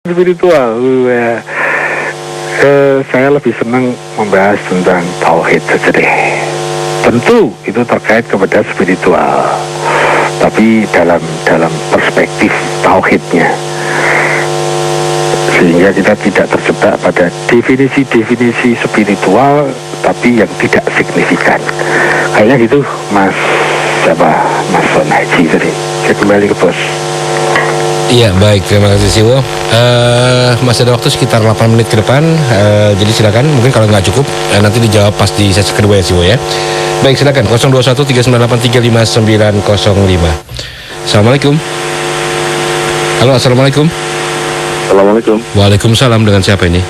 spiritual. Saya lebih senang membahas tentang tauhid saja deh. Tentu itu terkait kepada spiritual, tapi dalam perspektif tauhidnya, sehingga kita tidak terjebak pada definisi spiritual tapi yang tidak signifikan. Kayaknya gitu, Mas Son Haji tadi. Saya kembali ke bos. Iya, baik, terima kasih Siwo. Masih ada waktu sekitar 8 menit ke depan, jadi silakan. Mungkin kalau nggak cukup, nanti dijawab pas di sesi kedua ya Siwo ya. Baik, silakan 021-398-35905. Assalamualaikum. Halo, assalamualaikum. Assalamualaikum. Waalaikumsalam, dengan siapa ini?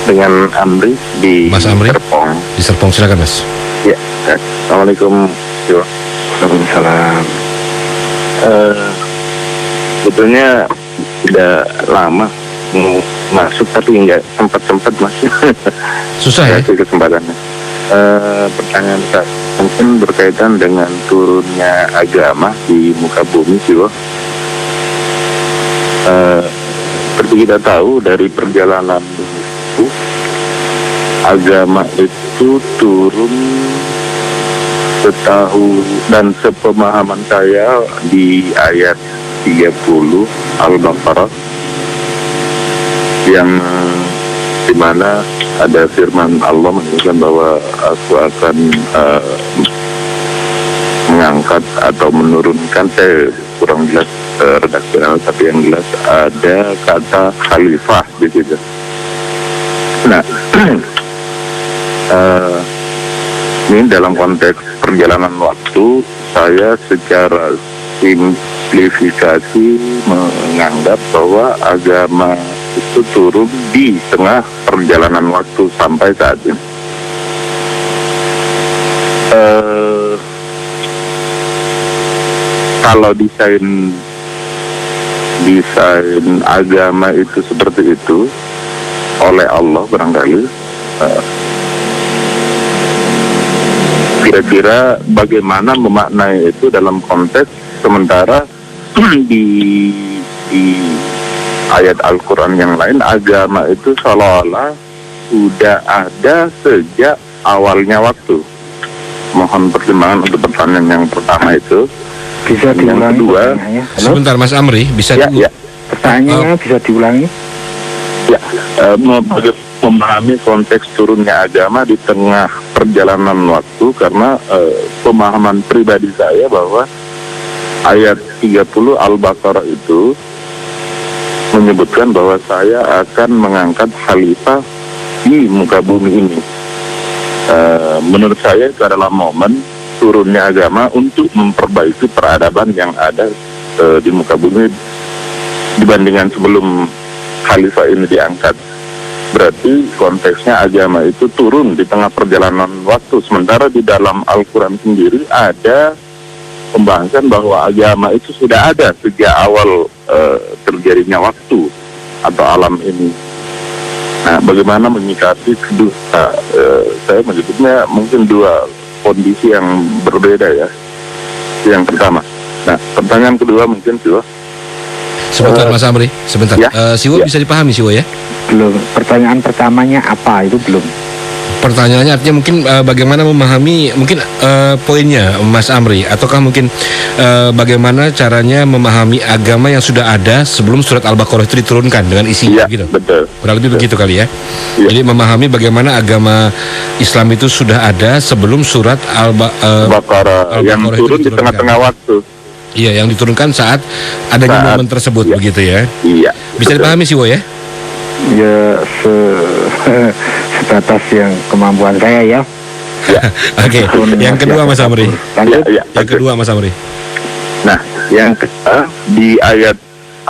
Dengan Amri di Mas Amri? Serpong. Di Serpong, silakan Mas. Ya, assalamualaikum. Waalaikumsalam. Sebetulnya sudah lama mau masuk tapi nggak sempat Mas. Susah ya? Kasih kesempatannya. Pertanyaan saya mungkin berkaitan dengan turunnya agama di muka bumi sih, seperti kita tahu dari perjalanan itu, agama itu turun setahu dan sepemahaman saya di ayat 30 Al-Baqarah, yang dimana ada firman Allah menyebutkan bahwa aku akan mengangkat atau menurunkan, saya kurang jelas redaksional, tapi yang jelas ada kata khalifah di situ. Nah, ini dalam konteks perjalanan waktu, saya secara simplifikasi menganggap bahwa agama itu turun di tengah perjalanan waktu sampai saat ini. Kalau desain agama itu seperti itu oleh Allah barangkali, kira-kira bagaimana memaknai itu dalam konteks sementara di ayat Al-Quran yang lain agama itu seolah-olah sudah ada sejak awalnya waktu. Mohon pertimbangan untuk pertanyaan yang pertama itu. Bisa diulangi kedua, sebentar Mas Amri, bisa pertanyaannya bisa diulangi? Ya, memahami konteks turunnya agama di tengah perjalanan waktu, karena pemahaman pribadi saya bahwa ayat 30 Al-Baqarah itu menyebutkan bahwa saya akan mengangkat khalifah di muka bumi ini. Menurut saya itu adalah momen turunnya agama untuk memperbaiki peradaban yang ada di muka bumi dibandingkan sebelum khalifah ini diangkat. Berarti konteksnya agama itu turun di tengah perjalanan waktu, sementara di dalam Al-Quran sendiri ada pembahasan bahwa agama itu sudah ada sejak awal terjadinya waktu atau alam ini. Nah, bagaimana menyikapi kedua, saya menyebutnya mungkin dua kondisi yang berbeda ya. Yang pertama. Nah, pertanyaan kedua mungkin Siwo. Sebentar Mas Amri, sebentar. Ya? Siwo bisa dipahami Siwo ya? Belum. Pertanyaan pertamanya apa itu belum? Pertanyaannya artinya mungkin bagaimana memahami mungkin poinnya Mas Amri, ataukah mungkin bagaimana caranya memahami agama yang sudah ada sebelum surat Al-Baqarah itu diturunkan dengan isinya, gitu. Betul. Kurang lebih begitu kali ya. Ya. Jadi memahami bagaimana agama Islam itu sudah ada sebelum surat Al-Baqarah yang turun di tengah-tengah waktu. Iya, yang diturunkan saat adanya momen tersebut, ya. Begitu ya. Iya. Bisa dipahami sih, Wo ya? Ya, sebatas yang kemampuan saya ya. Oke. Yang kedua Mas Amri. Yang kedua Mas Amri. Nah, yang kedua di ayat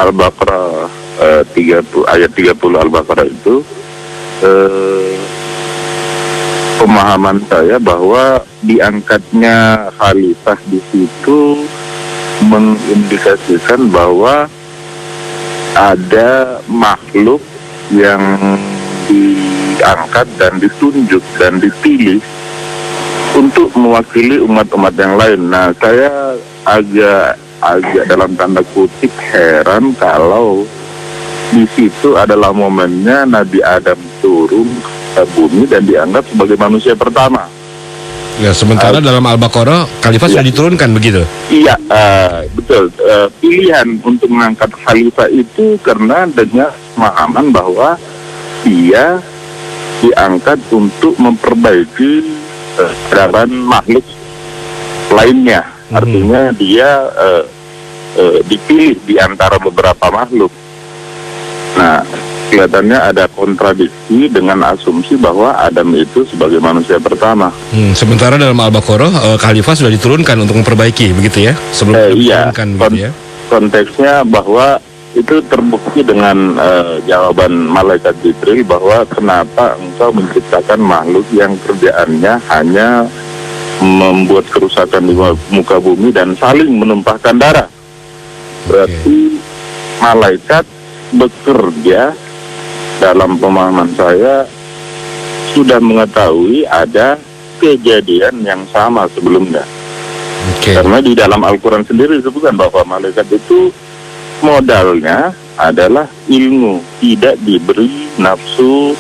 Al-Baqarah 30 Al-Baqarah itu pemahaman saya bahwa diangkatnya khalifah di situ mengindikasikan bahwa ada makhluk yang diangkat dan ditunjuk dan dipilih untuk mewakili umat-umat yang lain. Nah, saya agak dalam tanda kutip heran kalau di situ adalah momennya Nabi Adam turun ke bumi dan dianggap sebagai manusia pertama. Ya, sementara dalam Al-Baqarah khalifah sudah diturunkan begitu. Iya, betul. Pilihan untuk mengangkat khalifah itu karena dengan pemahaman bahwa dia diangkat untuk memperbaiki peradaban makhluk lainnya. Artinya dia dipilih di antara beberapa makhluk. Nah, kelihatannya ada kontradiksi dengan asumsi bahwa Adam itu sebagai manusia pertama. Sementara dalam Al-Baqarah khalifah sudah diturunkan untuk memperbaiki, begitu ya? Sebelum diturunkan, begitu ya? Konteksnya bahwa itu terbukti dengan jawaban malaikat Jibril bahwa kenapa engkau menciptakan makhluk yang kerjaannya hanya membuat kerusakan di muka bumi dan saling menumpahkan darah. Berarti malaikat bekerja dalam pemahaman saya sudah mengetahui ada kejadian yang sama sebelumnya. Karena di dalam Al-Quran sendiri disebutkan bahwa malaikat itu modalnya adalah ilmu, tidak diberi nafsu,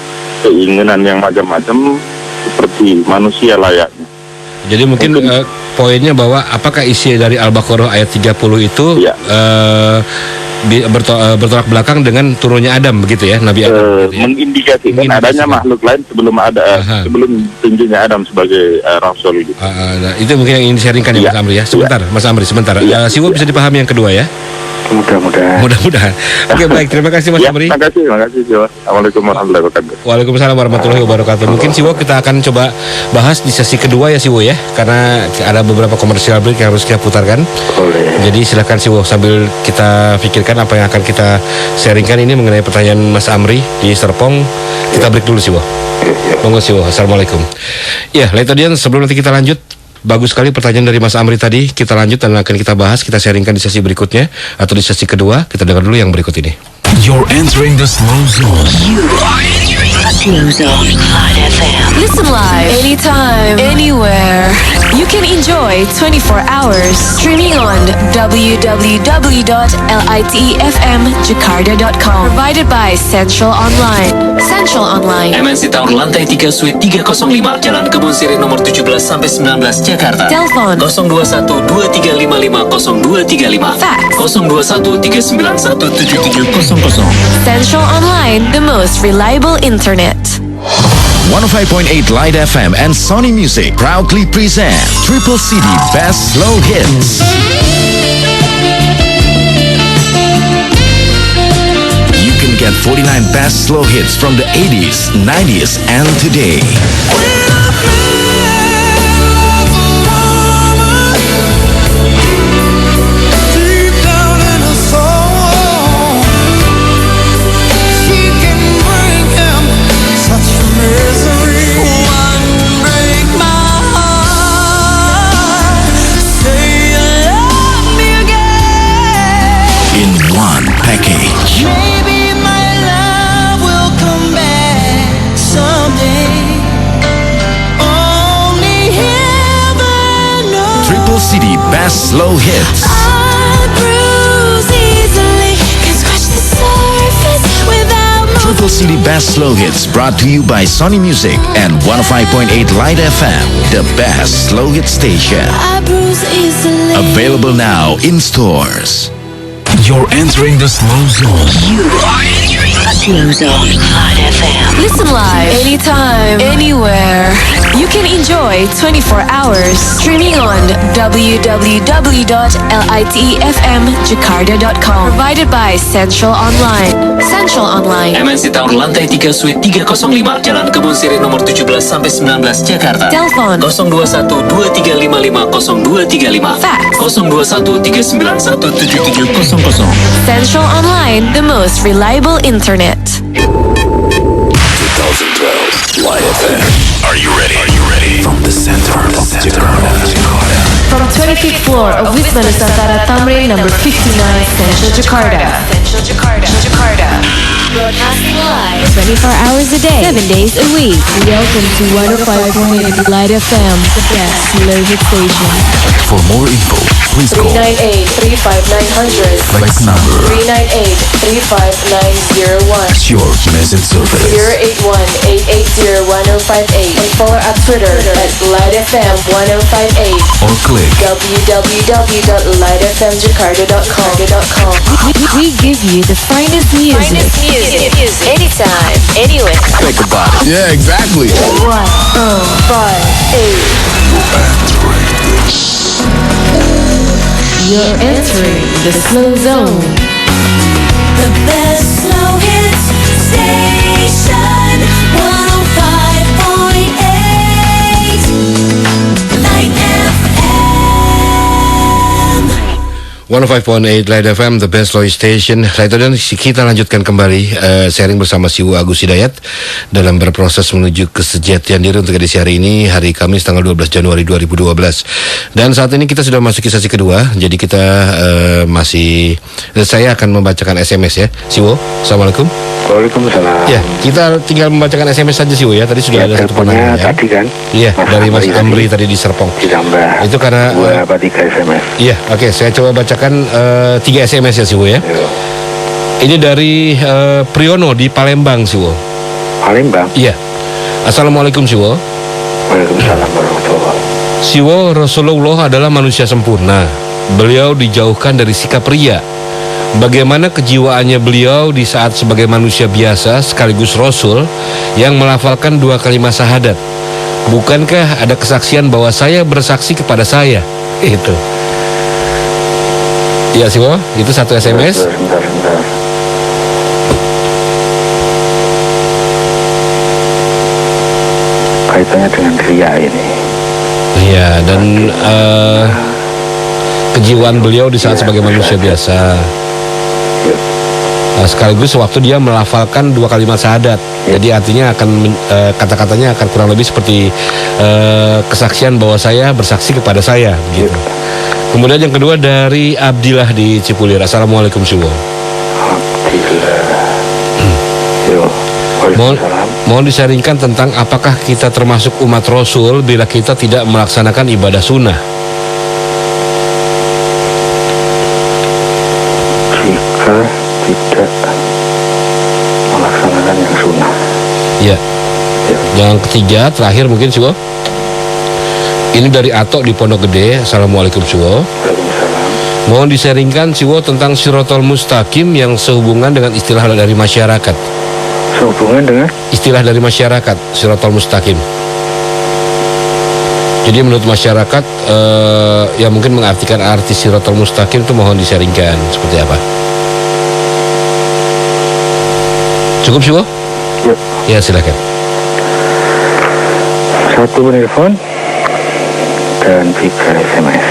keinginan yang macam-macam seperti manusia layaknya. Jadi mungkin poinnya bahwa apakah isi dari Al-Baqarah ayat 30 itu bertolak belakang dengan turunnya Adam, begitu ya, Nabi Adam, gitu ya? Mengindikasikan adanya makhluk lain sebelum ada sebelum tunjuknya Adam sebagai rasul gitu. Nah, itu mungkin yang ingin di-sharingkan ya, Mas Amri ya. Sebentar, Mas Amri, sebentar. Siwo bisa dipahami yang kedua ya? Mudah-mudahan. Oke, baik, terima kasih Mas Amri. Terima kasih Siwo. Assalamualaikum warahmatullahi wabarakatuh. Waalaikumsalam warahmatullahi wabarakatuh. Mungkin Siwo kita akan coba bahas di sesi kedua ya Siwo ya, karena ada beberapa komersial break yang harus kita putarkan. Jadi silakan Siwo sambil kita pikirkan apa yang akan kita sharingkan ini mengenai pertanyaan Mas Amri di Serpong. Kita break dulu Siwo. Monggo Siwo. Assalamualaikum. Ya, lain tadi sebelum nanti kita lanjut. Bagus sekali pertanyaan dari Mas Amri tadi. Kita lanjut dan akan kita bahas, kita sharingkan di sesi berikutnya atau di sesi kedua. Kita dengar dulu yang berikut ini. You're entering the slow zone. You are entering the slow zone. Light FM. Listen live anytime, anywhere. You can enjoy 24 hours streaming on www.litefmjakarta.com. Provided by Central Online. Central Online. MNC Tower lantai 3 Suite 305 Jalan Kebun Sirih nomor 17 sampai 19 Jakarta. Telepon 021-2355-0235. Fax 021-391-7700. Central Online, the most reliable internet. 105.8 Light FM and Sony Music proudly present Triple CD Best Slow Hits. You can get 49 best slow hits from the 80s, 90s, and today. CD Best Slow Hits. Triple CD Best Slow Hits brought to you by Sony Music and 105.8 Light FM, the best slow hit station. Available now in stores. You're entering the slow zone. You are entering the slow zone. Light FM. Listen live anytime, anywhere. You can enjoy 24 hours streaming on www.litefmjakarta.com. Provided by Central Online. Central Online. MNC Tower lantai 3 Suite 305 Jalan Kebun Sirih nomor 17 sampai 19 Jakarta. Telepon 021-2355-0235. Fax 021-391-7700. Central Online, the most reliable internet. 2012 Light FM. Are you ready? From the center of Jakarta. From 25th floor of Wisma Nusantara Tamrin, number 59, Central Jakarta. Broadcasting live 24 hours a day, 7 days a week. Welcome to 105.8 Light FM, the best loaded station. For more info, please call 398-35900. flex number 398-35901. Sure Message Service. 081-880-1058. And follow our Twitter at Light FM 1058. or click www.lightfmjakarta.com. We give you the finest music. Anytime, anywhere. think about it. Yeah, exactly. 105.8. You're entering the slow zone. The best slow hits station 105.8 Light FM. 105.8 Light FM, the best Loy Station. Nah, itu dan kita lanjutkan kembali sharing bersama Siwo Agus Hidayat dalam berproses menuju kesejatian diri untuk edisi hari ini, hari Kamis tanggal 12 Januari 2012. Dan saat ini kita sudah masuk ke sesi kedua. Jadi kita saya akan membacakan SMS ya, Siwo. Assalamualaikum. Waalaikumsalam. Ya, kita tinggal membacakan SMS saja Siwo ya. Tadi sudah ada satu teleponnya penanya. tadi kan. Iya, dari Mas Amri tadi di Serpong. Ditambah Itu karena 2 apa 3 SMS. iya, oke, saya coba bacakan 3 SMS ya Siwo ya. Yo. Ini dari Priyono di Palembang Siwo. Palembang. Iya. Assalamualaikum Siwo. Waalaikumsalam warahmatullahi. Siwo, Rasulullah adalah manusia sempurna. Beliau dijauhkan dari sikap ria. Bagaimana kejiwaannya beliau di saat sebagai manusia biasa sekaligus Rasul yang melafalkan 2 kalimat syahadat? Bukankah ada kesaksian bahwa saya bersaksi kepada saya? Itu. Iya Siwo, itu satu SMS. Bentar. Kaitannya dengan ria ini. Iya, dan kejiwaan beliau di saat sebagai manusia biasa. Sekaligus waktu dia melafalkan 2 kalimat syahadat. Jadi artinya akan kata-katanya akan kurang lebih seperti kesaksian bahwa saya bersaksi kepada saya gitu. Kemudian yang kedua dari Abdillah di Cipulir. Assalamualaikum Siwo. Yo. Mohon, Waalaikumsalam. mohon disaringkan tentang apakah kita termasuk umat Rasul bila kita tidak melaksanakan ibadah sunnah. Jika tidak melaksanakan yang sunnah. Ya. Yang ketiga terakhir mungkin Siwo. Ini dari Atok di Pondok Gede. Assalamualaikum Siwo. Waalaikumsalam. Mohon disaringkan Siwo tentang Sirotol Mustaqim yang sehubungan dengan istilah dari masyarakat. Sehubungan dengan Istilah dari masyarakat, Sirotol Mustaqim. Jadi menurut masyarakat yang mungkin mengartikan arti Sirotol Mustaqim itu mohon disaringkan seperti apa? Cukup Siwo? ya, Ya silakan. satu penelpon dan 3 SMS.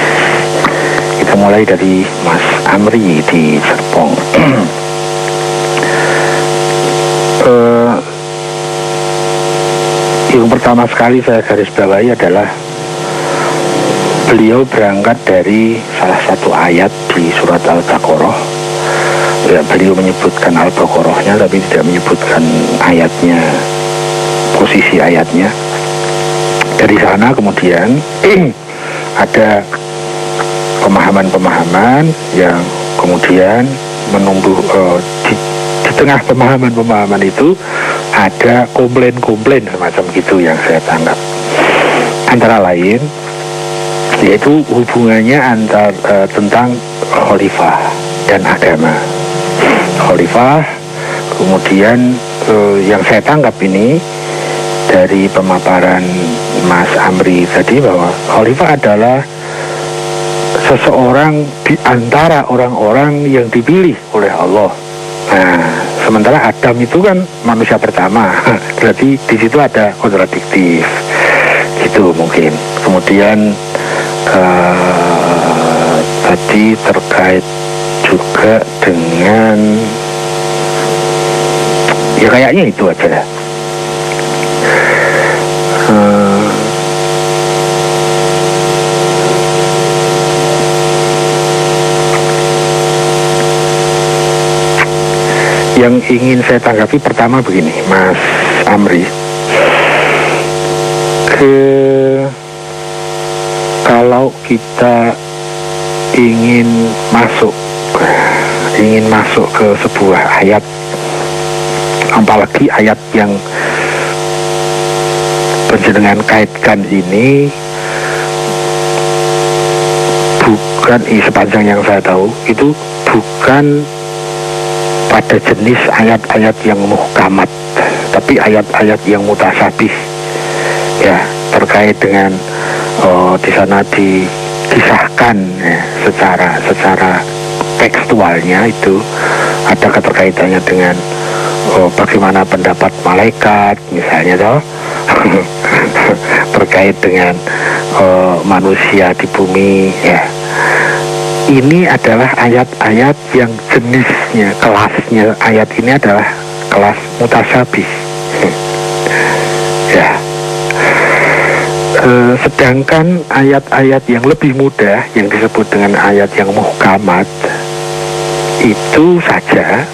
Kita mulai dari Mas Amri di Serpong. Yang pertama sekali saya garis bawahi adalah beliau berangkat dari salah satu ayat di surat Al-Baqarah. Ya, beliau menyebutkan Al-Baqarahnya tapi tidak menyebutkan ayatnya, posisi ayatnya. Dari sana kemudian ada pemahaman-pemahaman yang kemudian menumbuh di tengah pemahaman-pemahaman itu ada komplain-komplain semacam gitu yang saya tangkap. Antara lain yaitu hubungannya tentang khalifah dan agama. Khalifah, kemudian yang saya tangkap ini dari pemaparan Mas Amri tadi bahwa khalifah adalah seseorang di antara orang-orang yang dipilih oleh Allah. Nah, sementara Adam itu kan manusia pertama, berarti di situ ada kontradiktif, gitu mungkin. Kemudian tadi terkait juga dengan ya kayaknya itu aja lah. Yang ingin saya tanggapi pertama begini, Mas Amri. Kalau kita ingin masuk ke sebuah ayat, apalagi ayat yang panjenengan kaitkan ini, bukan sepanjang yang saya tahu itu bukan pada jenis ayat-ayat yang muhkamat, tapi ayat-ayat yang mutasabih, ya, terkait dengan di sana dikisahkan ya, secara tekstualnya itu ada keterkaitannya dengan bagaimana pendapat malaikat misalnya toh terkait dengan manusia di bumi ya. Ini adalah ayat-ayat yang jenisnya, kelasnya ayat ini adalah kelas mutasabih ya. Sedangkan ayat-ayat yang lebih mudah yang disebut dengan ayat yang muhkamat itu saja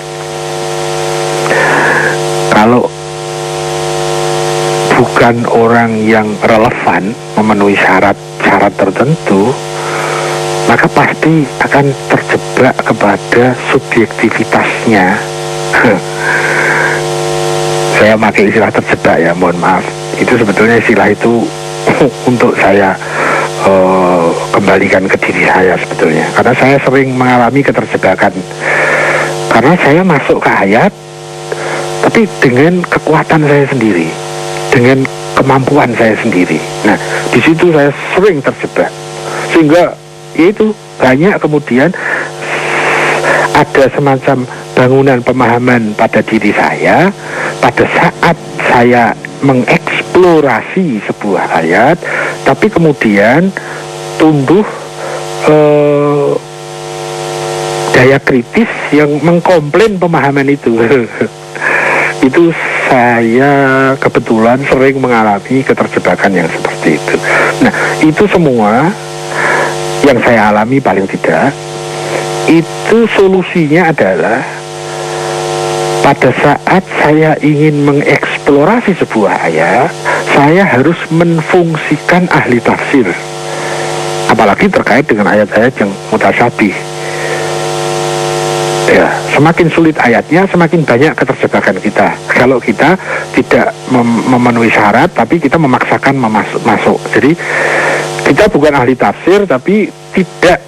kalau bukan orang yang relevan memenuhi syarat-syarat tertentu, maka pasti akan terjebak kepada subjektivitasnya. Saya pakai istilah terjebak ya, mohon maaf. Itu sebetulnya istilah itu untuk saya kembalikan ke diri saya sebetulnya. Karena saya sering mengalami keterjebakan. Karena saya masuk ke ayat, tapi dengan kekuatan saya sendiri, dengan kemampuan saya sendiri. Nah, di situ saya sering terjebak. Sehingga itu banyak kemudian ada semacam bangunan pemahaman pada diri saya pada saat saya mengeksplorasi sebuah ayat, tapi kemudian tumbuh daya kritis yang mengkomplain pemahaman itu. Itu saya kebetulan sering mengalami keterjebakan yang seperti itu. Nah, itu semua yang saya alami paling tidak, itu solusinya adalah pada saat saya ingin mengeksplorasi sebuah ayat, saya harus menfungsikan ahli tafsir. Apalagi terkait dengan ayat-ayat yang mutasabih. Ya, semakin sulit ayatnya, semakin banyak keterjebakan kita. Kalau kita tidak memenuhi syarat, tapi kita memaksakan masuk. Jadi kita bukan ahli tafsir, tapi tidak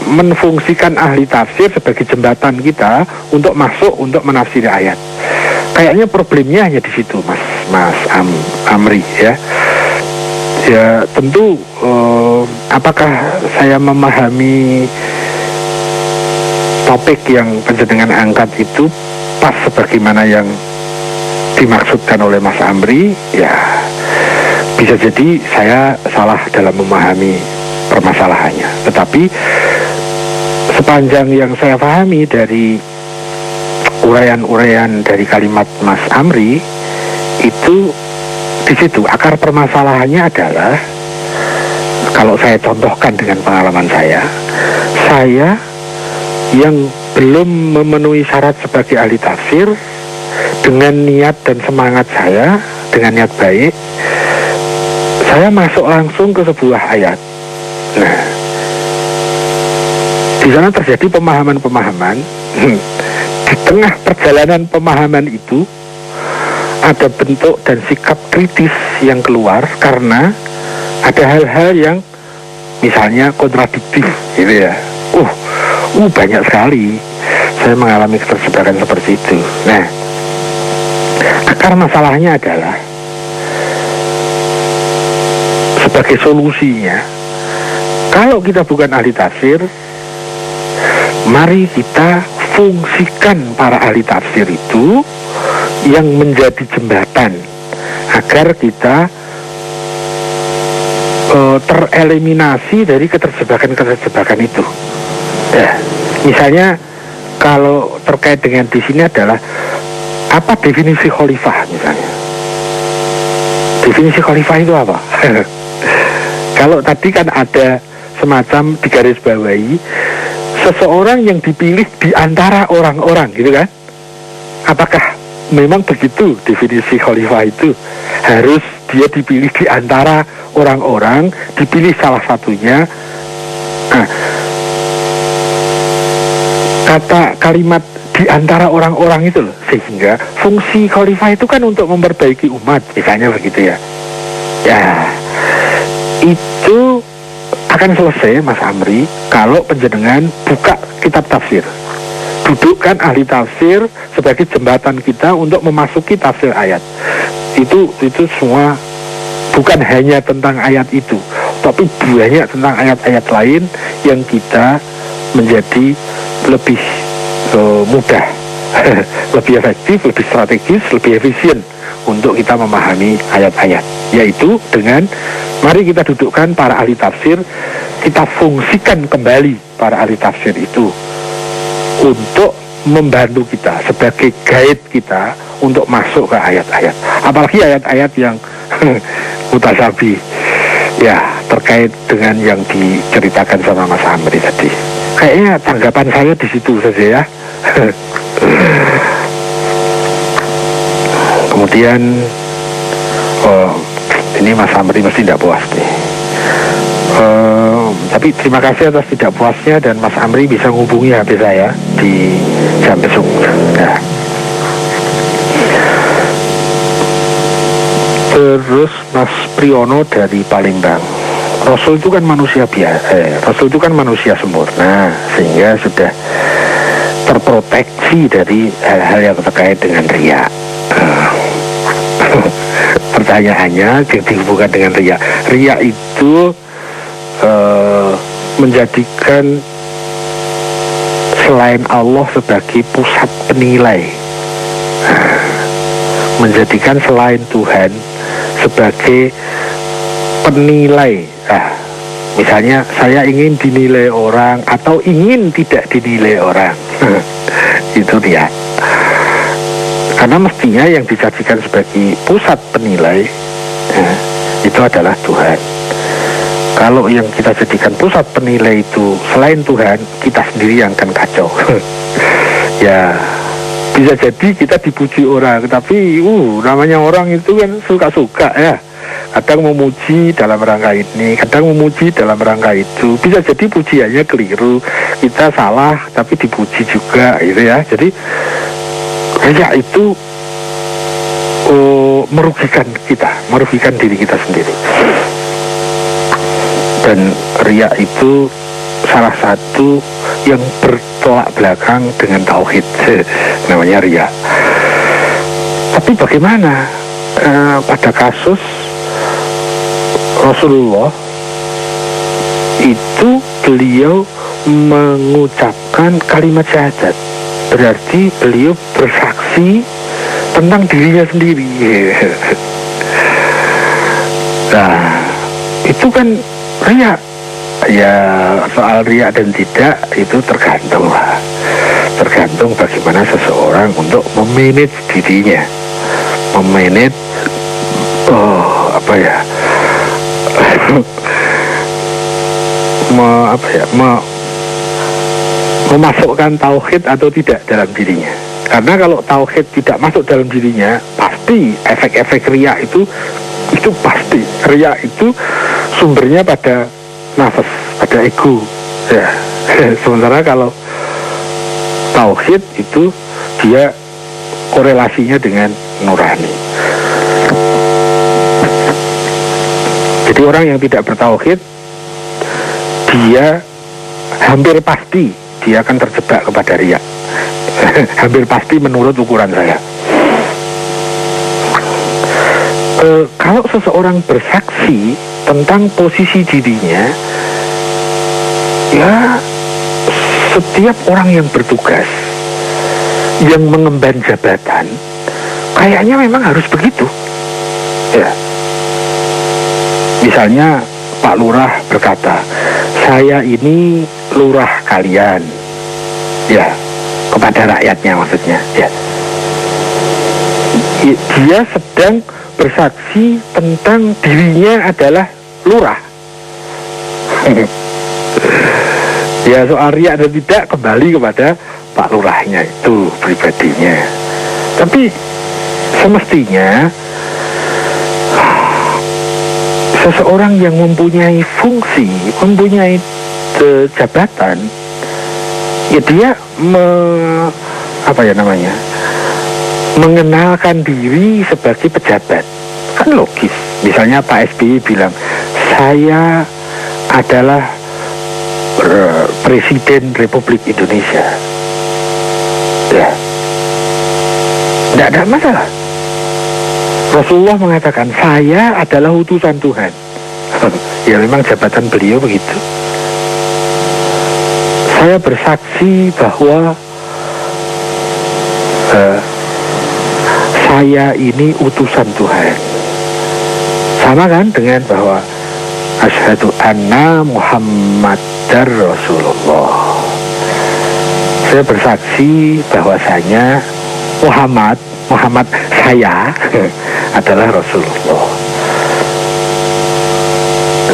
menfungsikan ahli tafsir sebagai jembatan kita untuk masuk untuk menafsiri ayat. Kayaknya problemnya hanya di situ, Mas Amri ya. Ya tentu apakah saya memahami topik yang panjenengan angkat itu pas sebagaimana yang dimaksudkan oleh Mas Amri? Ya bisa jadi saya salah dalam memahami permasalahannya. Tetapi sepanjang yang saya pahami dari uraian-uraian dari kalimat Mas Amri itu, di situ akar permasalahannya adalah, kalau saya contohkan dengan pengalaman saya yang belum memenuhi syarat sebagai ahli tafsir, dengan niat dan semangat saya, dengan niat baik, saya masuk langsung ke sebuah ayat. Nah, di sana terjadi pemahaman-pemahaman. Di tengah perjalanan pemahaman itu ada bentuk dan sikap kritis yang keluar karena ada hal-hal yang misalnya kontradiktif, gitu ya. Banyak sekali saya mengalami keterjebakan seperti itu. Nah, akar masalahnya adalah sebagai solusinya, kalau kita bukan ahli tafsir, mari kita fungsikan para ahli tafsir itu yang menjadi jembatan agar kita tereliminasi dari keterjebakan itu. Ya, misalnya kalau terkait dengan di sini adalah apa definisi khalifah misalnya. Definisi khalifah itu apa? Kalau tadi kan ada semacam digarisbawahi seseorang yang dipilih di antara orang-orang, gitu kan? apakah memang begitu definisi khalifah itu? Harus dia dipilih di antara orang-orang, dipilih salah satunya. Nah, kata kalimat di antara orang-orang itu loh, sehingga fungsi khalifah itu kan untuk memperbaiki umat, misalnya begitu ya. Ya, itu akan selesai Mas Amri kalau penjenengan buka kitab tafsir. Dudukkan ahli tafsir sebagai jembatan kita untuk memasuki tafsir ayat. Itu semua bukan hanya tentang ayat itu, tapi banyak tentang ayat-ayat lain yang kita menjadi lebih mudah, lebih efektif, lebih strategis, lebih efisien untuk kita memahami ayat-ayat. Yaitu dengan mari kita dudukkan para ahli tafsir, kita fungsikan kembali para ahli tafsir itu untuk membantu kita sebagai guide kita untuk masuk ke ayat-ayat, apalagi ayat-ayat yang mutasyabi ya, terkait dengan yang diceritakan sama Mas Amri tadi. Kayaknya tanggapan saya di situ saja ya. Kemudian ini Mas Amri mesti tidak puas nih. Tapi terima kasih atas tidak puasnya, dan Mas Amri bisa menghubungi HP saya di jam besok. Ya. Terus Mas Priyono dari Palembang, Rasul itu kan manusia biasa, Rasul itu kan manusia sempurna, sehingga sudah terproteksi dari hal-hal yang terkait dengan riya. Pertanyaannya dihubungkan dengan riya. Riya itu menjadikan selain Allah sebagai pusat penilai, menjadikan selain Tuhan sebagai penilai. Misalnya saya ingin dinilai orang atau ingin tidak dinilai orang. Itu dia. Karena mestinya yang dijadikan sebagai pusat penilai itu adalah Tuhan. Kalau yang kita jadikan pusat penilai itu selain Tuhan, kita sendiri yang akan kacau. Ya, bisa jadi kita dipuji orang, tapi namanya orang itu kan suka-suka ya. Kadang memuji dalam rangka ini, kadang memuji dalam rangka itu. Bisa jadi pujiannya keliru, kita salah tapi dipuji juga gitu ya. Jadi riya itu merugikan kita, merugikan diri kita sendiri. Dan riya itu salah satu yang bertolak belakang dengan tauhid, namanya riya. Tapi bagaimana pada kasus Rasulullah itu beliau mengucapkan kalimat syahadat, berarti beliau bersaksi tentang dirinya sendiri. Nah, itu kan riya. Ya, soal riya dan tidak itu tergantung lah. Tergantung bagaimana seseorang untuk memanage dirinya, memanage memasukkan tauhid atau tidak dalam dirinya. Karena kalau tauhid tidak masuk dalam dirinya, pasti efek-efek riya itu pasti. Riya itu sumbernya pada nafas, pada ego ya. Sementara kalau tauhid itu dia korelasinya dengan nurani. Jadi orang yang tidak bertauhid, dia hampir pasti dia akan terjebak kepada riya. Hampir pasti menurut ukuran saya. Kalau seseorang bersaksi tentang posisi dirinya, ya setiap orang yang bertugas, yang mengemban jabatan, kayaknya memang harus begitu. Ya. Misalnya Pak Lurah berkata, saya ini lurah kalian, ya, kepada rakyatnya maksudnya, ya. Dia sedang bersaksi tentang dirinya adalah lurah. Ya, soal riya dan tidak kembali kepada Pak Lurahnya itu pribadinya. Tapi semestinya seseorang yang mempunyai fungsi, mempunyai jabatan, ya dia mengenalkan diri sebagai pejabat. Kan logis. Misalnya Pak SBY bilang, saya adalah Presiden Republik Indonesia. Ya, tidak ada masalah. Rasulullah mengatakan, saya adalah utusan Tuhan. Ya memang jabatan beliau begitu. Saya bersaksi bahwa saya ini utusan Tuhan. Sama kan dengan bahwa asyhadu anna Muhammadar Rasulullah. Saya bersaksi bahwasanya Muhammad saya adalah Rasulullah.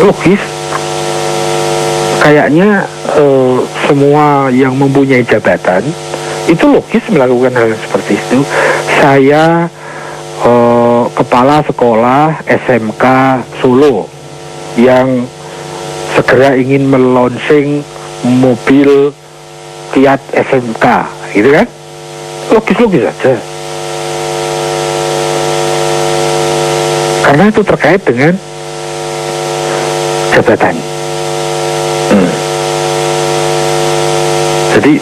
Logis. Kayaknya semua yang mempunyai jabatan itu logis melakukan hal seperti itu. Saya kepala sekolah SMK Solo yang segera ingin melonsing mobil Fiat SMK, gitu kan? Logis-logis saja. Karena itu terkait dengan jabatan.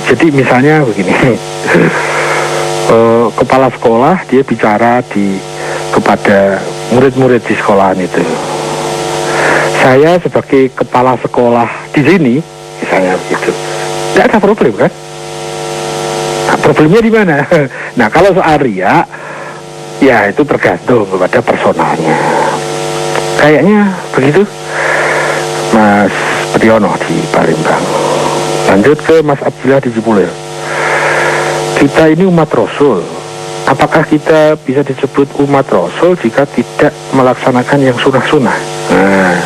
Jadi misalnya begini, kepala sekolah dia bicara kepada murid-murid di sekolahan itu. Saya sebagai kepala sekolah di sini, misalnya begitu, tidak ada problem kan? Nah, problemnya di mana? Nah, kalau soal riya, ya itu tergantung kepada personalnya. Kayaknya begitu, Mas Priyono di Palembang. Lanjut ke Mas Abdillah di Cipulir. Kita ini umat Rasul. Apakah kita bisa disebut umat Rasul jika tidak melaksanakan yang sunnah-sunnah? Nah.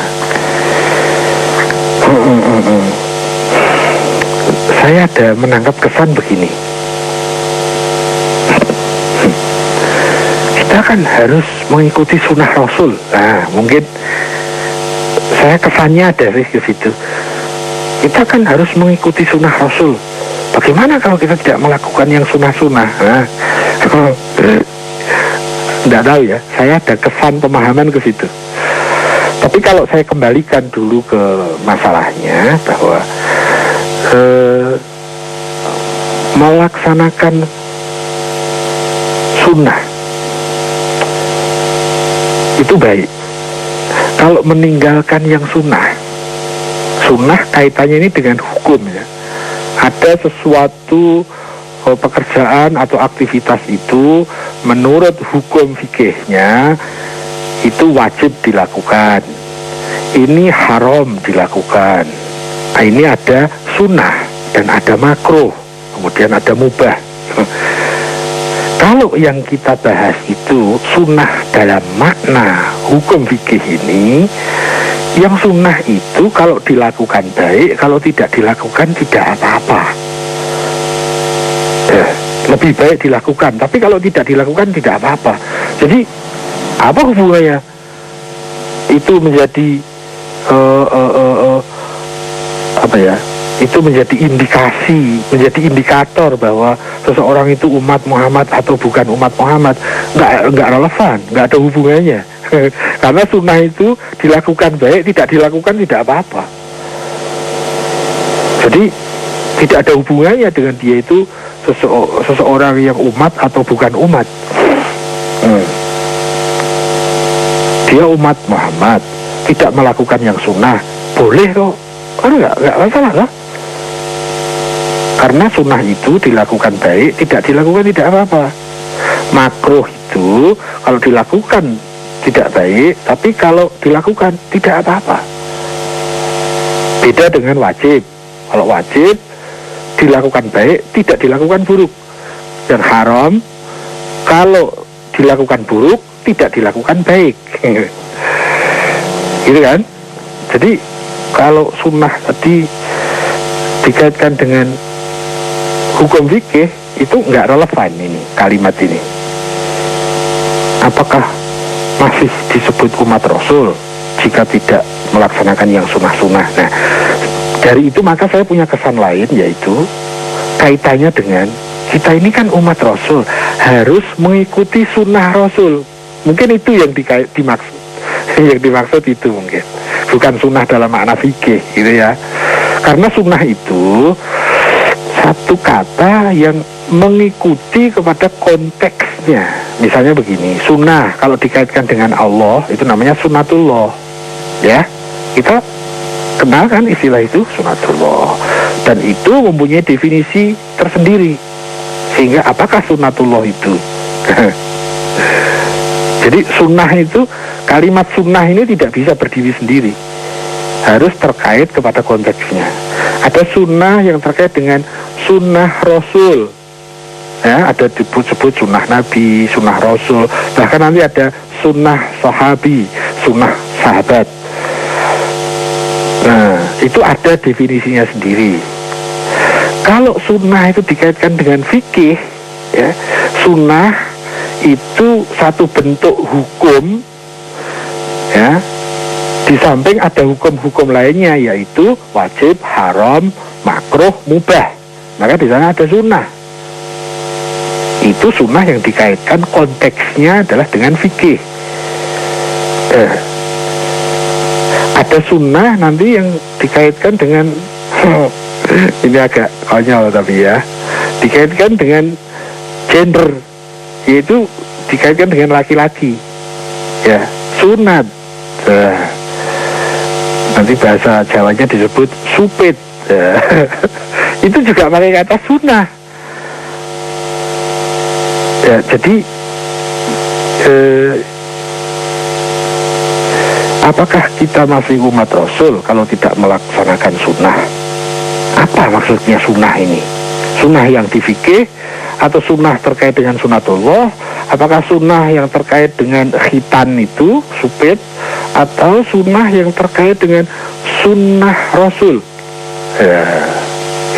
Saya ada menangkap kesan begini. Kita kan harus mengikuti sunnah Rasul. Nah, mungkin saya kesannya dari ke situ. Kita kan harus mengikuti sunnah Rasul. Bagaimana kalau kita tidak melakukan yang sunnah-sunnah? Nah, tidak tahu ya. Saya ada kesan pemahaman ke situ. Tapi kalau saya kembalikan dulu ke masalahnya bahwa melaksanakan sunnah itu baik. Kalau meninggalkan yang sunnah kaitannya ini dengan hukum ya. Ada sesuatu pekerjaan atau aktivitas itu menurut hukum fikihnya itu wajib dilakukan. Ini haram dilakukan. Nah, ini ada sunnah dan ada makruh, kemudian ada mubah. Kalau yang kita bahas itu sunnah dalam makna hukum fikih ini, yang sunnah itu kalau dilakukan baik, kalau tidak dilakukan tidak apa-apa. Lebih baik dilakukan, tapi kalau tidak dilakukan tidak apa-apa. Jadi apa hubungannya? Itu menjadi itu menjadi indikasi, menjadi indikator bahwa seseorang itu umat Muhammad atau bukan umat Muhammad. Nggak relevan, nggak ada hubungannya. Karena sunnah itu dilakukan baik, tidak dilakukan tidak apa-apa. Jadi tidak ada hubungannya dengan dia itu seseorang yang umat atau bukan umat. Dia umat Muhammad, tidak melakukan yang sunnah, boleh kok. Karena nggak masalah lah. Karena sunnah itu dilakukan baik, tidak dilakukan tidak apa-apa. Makruh itu kalau dilakukan tidak baik, tapi kalau dilakukan tidak apa-apa. Beda dengan wajib. Kalau wajib dilakukan baik, tidak dilakukan buruk. Dan haram kalau dilakukan buruk, tidak dilakukan baik. Gitu kan? Jadi kalau sunnah tadi dikaitkan dengan hukum fikih itu nggak relevan ini kalimat ini. apakah masih disebut umat Rasul jika tidak melaksanakan yang sunnah-sunnah? Nah, dari itu maka saya punya kesan lain, yaitu kaitannya dengan kita ini kan umat Rasul, harus mengikuti sunnah Rasul. Mungkin itu yang dimaksud. Yang dimaksud itu mungkin bukan sunnah dalam makna fikih gitu ya. Karena sunnah itu satu kata yang mengikuti kepada konteksnya. Misalnya begini, sunnah kalau dikaitkan dengan Allah itu namanya sunnatullah. Ya, kita kenal kan istilah itu, sunnatullah. Dan itu mempunyai definisi tersendiri. Sehingga apakah sunnatullah itu? Jadi sunnah itu, kalimat sunnah ini tidak bisa berdiri sendiri, harus terkait kepada konteksnya. Ada sunnah yang terkait dengan sunnah Rasul, ya, ada disebut sunnah Nabi, sunnah Rasul, bahkan nanti ada sunnah sahabi, sunnah sahabat. Nah, itu ada definisinya sendiri. Kalau sunnah itu dikaitkan dengan fikih, ya, sunnah itu satu bentuk hukum, ya, di samping ada hukum-hukum lainnya, yaitu wajib, haram, makruh, mubah. Maka di sana ada sunnah. Itu sunnah yang dikaitkan konteksnya adalah dengan fikih. Ada sunnah nanti yang dikaitkan dengan ini agak konyol tapi ya, dikaitkan dengan gender, yaitu dikaitkan dengan laki-laki, ya, sunat. Nanti bahasa Jawanya disebut supit. Itu juga pakai kata sunnah. Ya, jadi apakah kita masih umat Rasul kalau tidak melaksanakan sunnah? Apa maksudnya sunnah ini? Sunnah yang di fikih atau sunnah terkait dengan sunnatullah? Apakah sunnah yang terkait dengan khitan itu, supit, atau sunnah yang terkait dengan sunnah Rasul?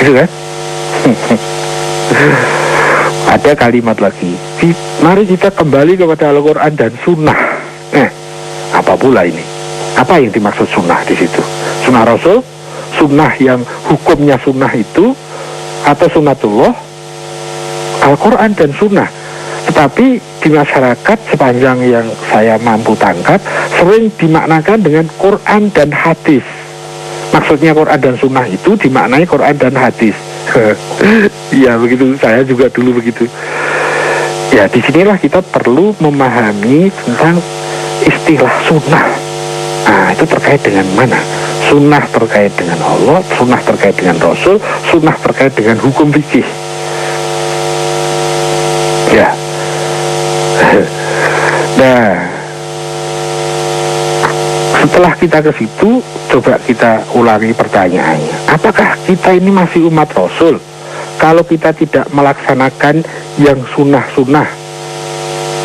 Gitu kan? Ada kalimat lagi. Mari kita kembali kepada Al-Quran dan sunnah. Apa pula ini? Apa yang dimaksud sunnah di situ? Sunnah Rasul? Sunnah yang hukumnya sunnah itu, atau sunnatullah? Al-Quran dan sunnah. Tetapi di masyarakat sepanjang yang saya mampu tangkap sering dimaknakan dengan Quran dan hadis. Maksudnya Quran dan sunnah itu dimaknai Quran dan hadis. Ya begitu, saya juga dulu begitu. Ya, disinilah kita perlu memahami tentang istilah sunnah. Nah, itu terkait dengan mana? Sunnah terkait dengan Allah, sunnah terkait dengan Rasul, sunnah terkait dengan hukum fikih. Ya. Nah, setelah kita ke situ, coba kita ulangi pertanyaannya. Apakah kita ini masih umat Rasul kalau kita tidak melaksanakan yang sunnah-sunnah?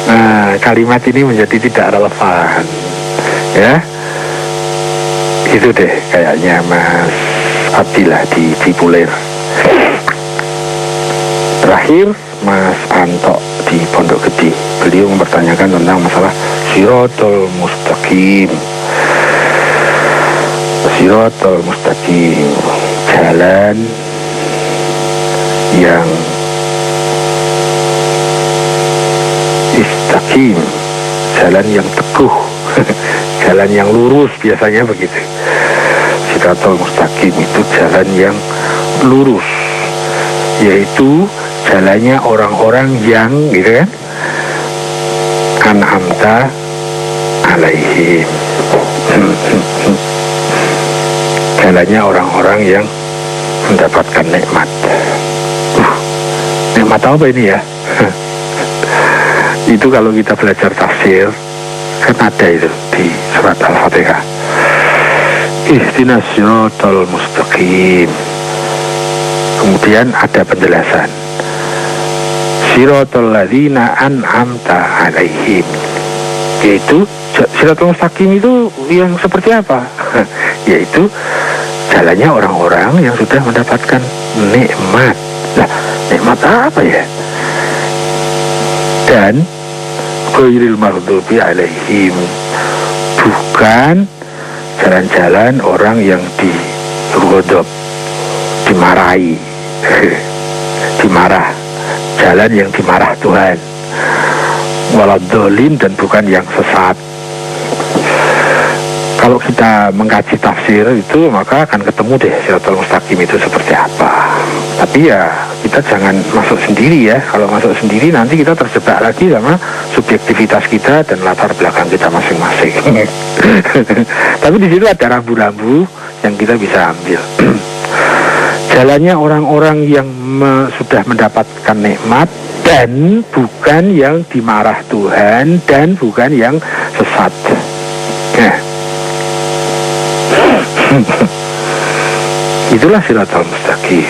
Nah, kalimat ini menjadi tidak relevan. Ya, itu deh kayaknya Mas Abdillah di Cipulir. Terakhir Mas Anto di Pondok Gede, beliau mempertanyakan tentang masalah Shiratal Mustaqim. Shiratal Mustaqim, jalan yang istaqim, jalan yang teguh, jalan yang lurus, biasanya begitu. Shiratal Mustaqim itu jalan yang lurus, yaitu jalannya orang-orang yang, gitu kan, an'amta alaihim, jalannya orang-orang yang mendapatkan nikmat. Nikmat apa ini ya? Itu kalau kita belajar tafsir kan ada itu di surat Al-Fatihah, ihdinas siratal mustaqim. Kemudian ada penjelasan, siratal ladzina an'amta alaihim, yaitu siratal mustaqim itu yang seperti apa? Yaitu jalannya orang-orang yang sudah mendapatkan nikmat. Nah, nikmat apa ya? Dan ghairil maghdubi alaihim, bukan jalan-jalan orang yang digodop, dimarahi, dimarah, jalan yang dimarah Tuhan, waladhdallin, dan bukan yang sesat. Kalau kita mengkaji tafsir itu, maka akan ketemu deh Shiratal Mustaqim itu seperti apa. Tapi ya kita jangan masuk sendiri ya. Kalau masuk sendiri nanti kita terjebak lagi sama subjektivitas kita dan latar belakang kita masing-masing. Tapi di situ ada rambu-rambu yang kita bisa ambil. Jalannya orang-orang yang sudah mendapatkan nikmat, dan bukan yang dimarah Tuhan, dan bukan yang sesat. Itulah Shiratal Mustaqim.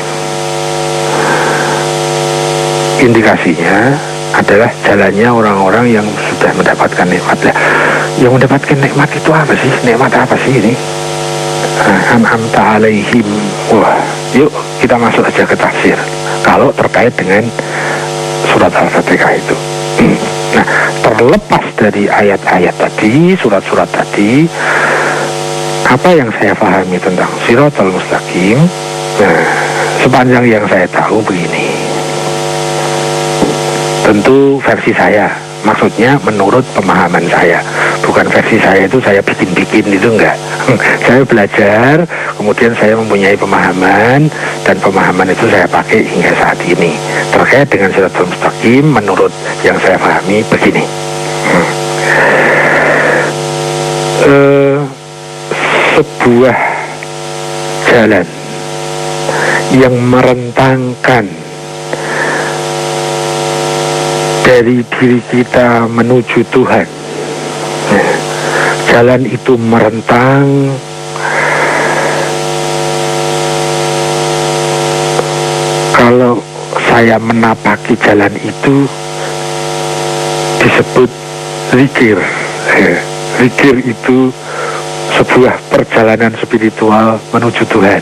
Indikasinya adalah jalannya orang-orang yang sudah mendapatkan nikmat. Lah, yang mendapatkan nikmat itu apa sih? Nikmat apa sih ini? An'amta alaihim. Wah, yuk kita masuk aja ke tafsir. Kalau terkait dengan surat Al-Fatihah itu. Nah, terlepas dari ayat-ayat tadi, surat-surat tadi, apa yang saya pahami tentang Shiratal Mustaqim? Nah, sepanjang yang saya tahu begini. Tentu versi saya, maksudnya menurut pemahaman saya. Bukan versi saya itu saya bikin-bikin, itu enggak. Saya belajar, kemudian saya mempunyai pemahaman, dan pemahaman itu saya pakai hingga saat ini. Terkait dengan Shiratal Mustaqim, menurut yang saya pahami begini. Sebuah jalan yang merentangkan dari diri kita menuju Tuhan. Jalan itu merentang kalau saya menapaki jalan itu disebut zikir. Zikir itu sebuah perjalanan spiritual menuju Tuhan.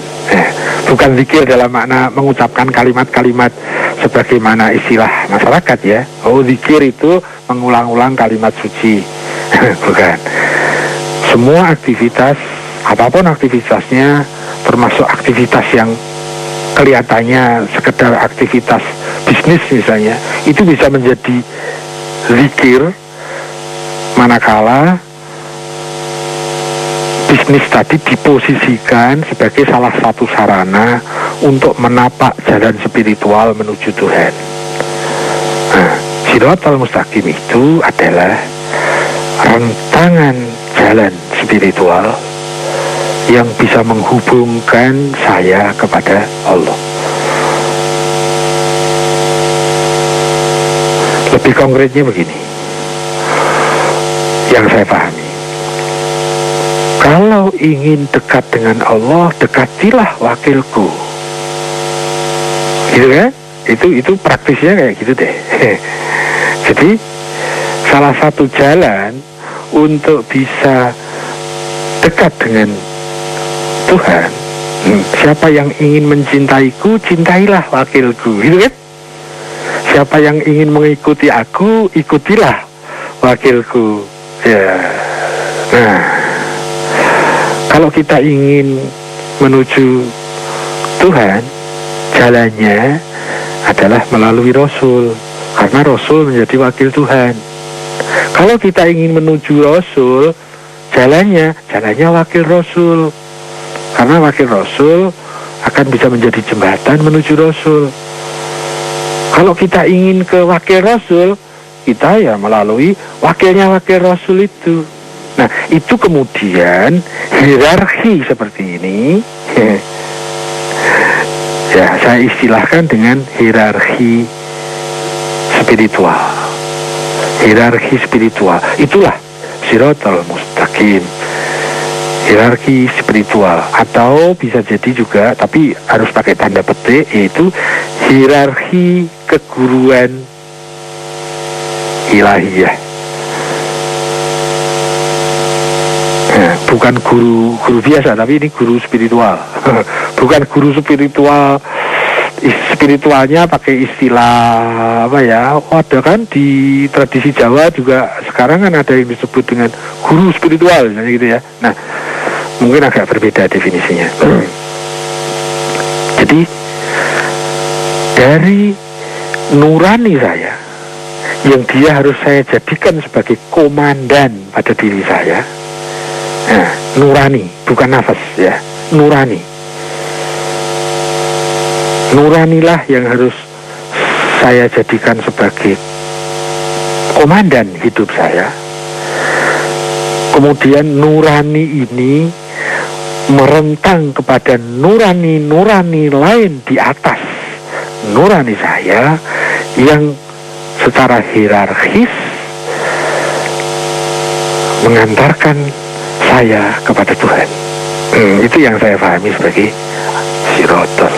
Bukan zikir dalam makna mengucapkan kalimat-kalimat sebagaimana istilah masyarakat ya. Oh, zikir itu mengulang-ulang kalimat suci. Bukan. Semua aktivitas, apapun aktivitasnya, termasuk aktivitas yang kelihatannya sekedar aktivitas bisnis misalnya, itu bisa menjadi zikir manakala bisnis tadi diposisikan sebagai salah satu sarana untuk menapak jalan spiritual menuju Tuhan. Nah, Shiratal Mustaqim itu adalah rentangan jalan spiritual yang bisa menghubungkan saya kepada Allah. Lebih konkretnya begini, yang saya pahami. Kalau ingin dekat dengan Allah, dekatilah wakilku. Gitu kan? Itu praktisnya kayak gitu deh. Jadi salah satu jalan untuk bisa dekat dengan Tuhan, siapa yang ingin mencintaiku, cintailah wakilku. Gitu kan? Siapa yang ingin mengikuti aku, ikutilah wakilku. Ya. Nah, kalau kita ingin menuju Tuhan, jalannya adalah melalui Rasul, karena Rasul menjadi wakil Tuhan. Kalau kita ingin menuju Rasul, jalannya wakil Rasul, karena wakil Rasul akan bisa menjadi jembatan menuju Rasul. Kalau kita ingin ke wakil Rasul, kita ya melalui wakilnya wakil Rasul itu. Nah, itu kemudian hierarki seperti ini, ya saya istilahkan dengan hierarki spiritual. Hierarki spiritual, itulah Shiratal Mustaqim. Hierarki spiritual, atau bisa jadi juga, tapi harus pakai tanda petik, yaitu hierarki keguruan ilahiyah. Bukan guru biasa, tapi ini guru spiritual. Bukan guru spiritual spiritualnya pakai istilah apa ya? Oh, ada kan di tradisi Jawa juga sekarang kan ada yang disebut dengan guru spiritual misalnya gitu ya. Nah, mungkin agak berbeda definisinya. Jadi dari nurani saya yang dia harus saya jadikan sebagai komandan pada diri saya. Nah, nurani, bukan nafas ya, nurani. Nuranilah yang harus saya jadikan sebagai komandan hidup saya. Kemudian nurani ini merentang kepada nurani-nurani lain di atas nurani saya yang secara hierarkis mengantarkan saya kepada Tuhan. Itu yang saya pahami sebagai Siratal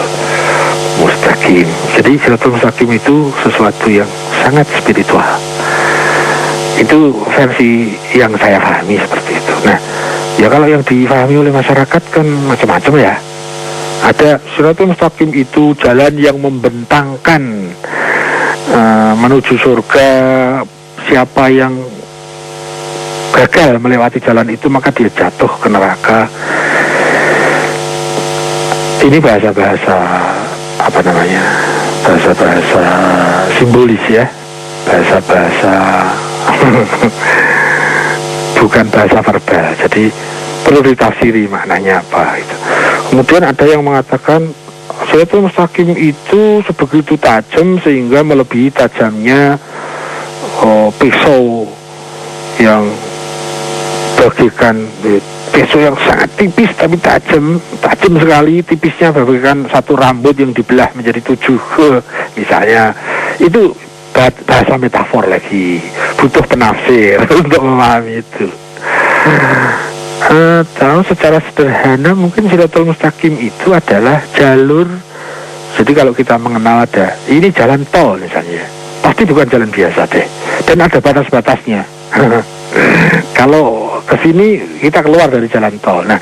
Mustaqim. Jadi Siratal Mustaqim itu sesuatu yang sangat spiritual. Itu versi yang saya pahami seperti itu. Nah, ya kalau yang dipahami oleh masyarakat kan macam-macam ya. Ada Siratal Mustaqim itu jalan yang membentangkan menuju surga. Siapa yang gagal melewati jalan itu maka dia jatuh ke neraka. Ini bahasa-bahasa apa namanya? Bahasa-bahasa simbolis ya. Bahasa-bahasa bukan bahasa verbal. Jadi perlu ditafsiri maknanya apa itu. Kemudian ada yang mengatakan Siratal Mustaqim itu sebegitu tajam sehingga melebihi tajamnya pisau yang bagaikan pisau yang sangat tipis tapi tajam sekali, tipisnya bagaikan satu rambut yang dibelah menjadi 7 misalnya. Itu bahasa metafor lagi, butuh penafsir untuk memahami itu. Atau secara sederhana mungkin Siratal Mustaqim itu adalah jalur. Jadi kalau kita mengenal ada ini jalan tol misalnya, pasti bukan jalan biasa deh, dan ada batas-batasnya. Kalau ke sini kita keluar dari jalan tol. Nah,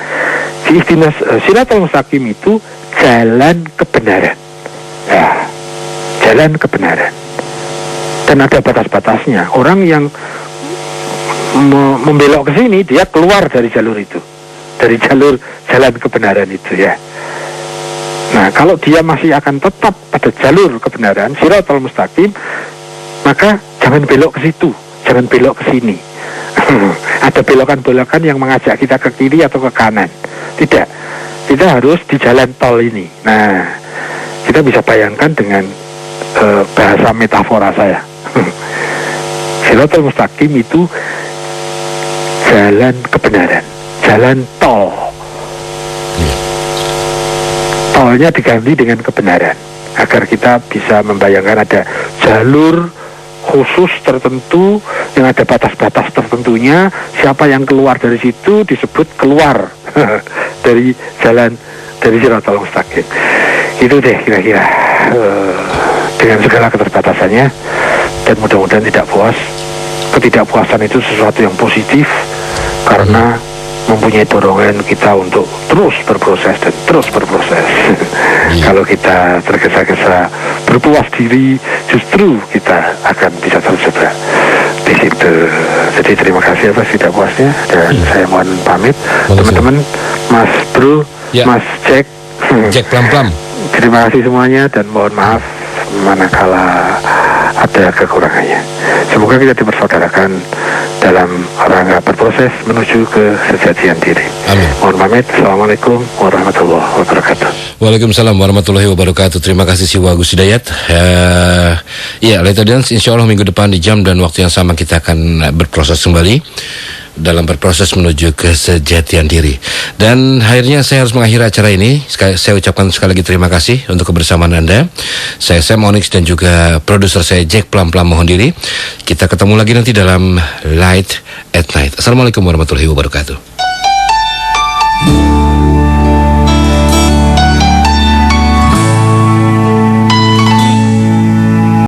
istilah Siratal Mustaqim itu jalan kebenaran. Ya, jalan kebenaran. Dan ada batas-batasnya. Orang yang membelok ke sini dia keluar dari jalur itu, dari jalur jalan kebenaran itu ya. Nah, kalau dia masih akan tetap pada jalur kebenaran Siratal Mustaqim, maka jangan belok ke situ, jangan belok ke sini. Ada belokan-belokan yang mengajak kita ke kiri atau ke kanan. Tidak, kita harus di jalan tol ini. Nah, kita bisa bayangkan dengan bahasa metafora saya. Siratal Mustaqim itu jalan kebenaran, jalan tol. Tolnya diganti dengan kebenaran agar kita bisa membayangkan ada jalur khusus tertentu yang ada batas-batas tertentunya. Siapa yang keluar dari situ disebut keluar dari jalan dari Siratal Mustaqim. Itu deh kira-kira dengan segala keterbatasannya, dan mudah-mudahan tidak puas. Ketidakpuasan itu sesuatu yang positif karena mempunyai dorongan kita untuk terus berproses dan terus berproses. Kalau kita tergesa-gesa berpuas diri, justru kita akan bisa terjebak di situ. Jadi terima kasih atas tidak puasnya, dan saya mohon pamit. Teman-teman, Mas Bro, Mas Jack Plam-Plam. Terima kasih semuanya dan mohon maaf manakala ada kekurangannya. Semoga kita dipersaudarakan dalam rangka berproses menuju ke sejatian diri. Amin. Mohon pamit. Assalamualaikum warahmatullahi wabarakatuh. Waalaikumsalam warahmatullahi wabarakatuh. Terima kasih Siwa Agus Hidayat. Ya, Leta Dance, insya Allah minggu depan di jam dan waktu yang sama kita akan berproses kembali dalam berproses menuju kesejatian diri. Dan akhirnya saya harus mengakhiri acara ini. Saya ucapkan sekali lagi terima kasih untuk kebersamaan Anda. Saya Sam Onyx dan juga produser saya Jack Plam-Plam mohon diri. Kita ketemu lagi nanti dalam Light at Night. Assalamualaikum warahmatullahi wabarakatuh.